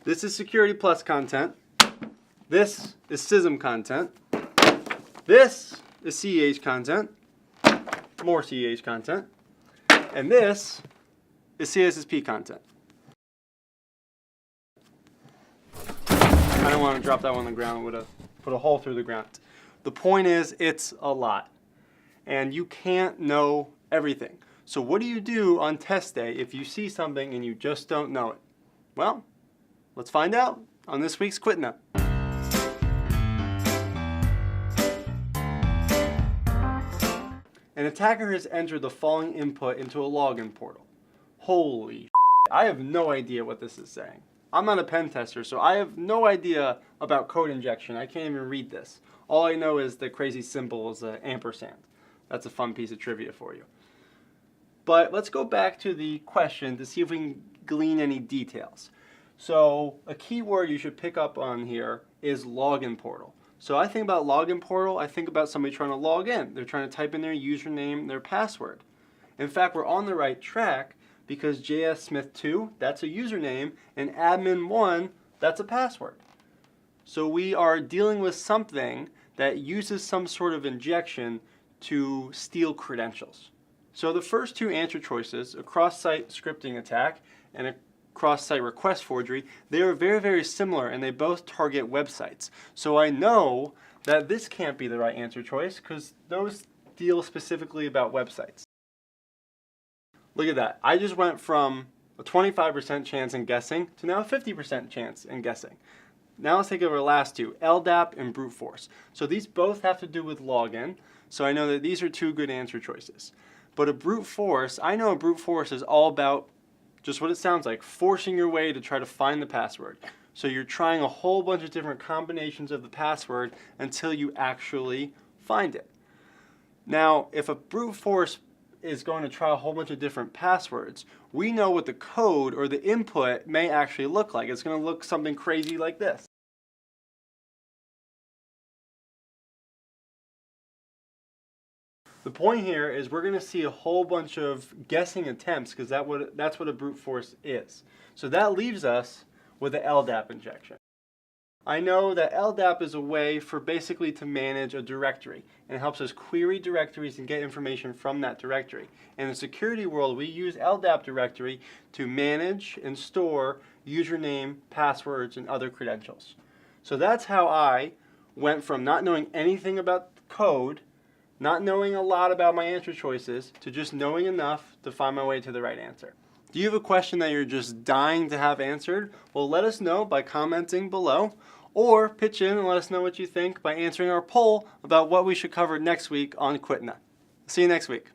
This is Security Plus content. This is SISM content. This is CEH content. More CEH content. And this is CSSP content. I don't want to drop that one on the ground. It would have put a hole through the ground. The point is, it's a lot. And you can't know everything. So what do you do on test day if you see something and you just don't know it? Well, let's find out on this week's QTNA. An attacker has entered the following input into a login portal. Holy shit. I have no idea what this is saying. I'm not a pen tester, so I have no idea about code injection. I can't even read this. All I know is the crazy symbol is an ampersand. That's a fun piece of trivia for you. But let's go back to the question to see if we can glean any details. So a key word you should pick up on here is login portal. So I think about login portal, I think about somebody trying to log in. They're trying to type in their username, their password. In fact, we're on the right track because JSSmith2, that's a username, and admin1, that's a password. So we are dealing with something that uses some sort of injection to steal credentials. So the first two answer choices, a cross-site scripting attack and a cross-site request forgery, they are very, very similar and they both target websites. So I know that this can't be the right answer choice because those deal specifically about websites. Look at that. I just went from a 25% chance in guessing to now a 50% chance in guessing. Now let's take over the last two, LDAP and brute force. So these both have to do with login. So I know that these are two good answer choices. But a brute force, I know a brute force is all about just what it sounds like, forcing your way to try to find the password. So you're trying a whole bunch of different combinations of the password until you actually find it. Now, if a brute force is going to try a whole bunch of different passwords, we know what the code or the input may actually look like. It's going to look something crazy like this. The point here is we're going to see a whole bunch of guessing attempts because that's what a brute force is. So that leaves us with the LDAP injection. I know that LDAP is a way for basically to manage a directory, and it helps us query directories and get information from that directory. In the security world, we use LDAP directory to manage and store username, passwords, and other credentials. So that's how I went from not knowing anything about code, not knowing a lot about my answer choices, to just knowing enough to find my way to the right answer. Do you have a question that you're just dying to have answered? Well, let us know by commenting below, or pitch in and let us know what you think by answering our poll about what we should cover next week on QTNA. See you next week.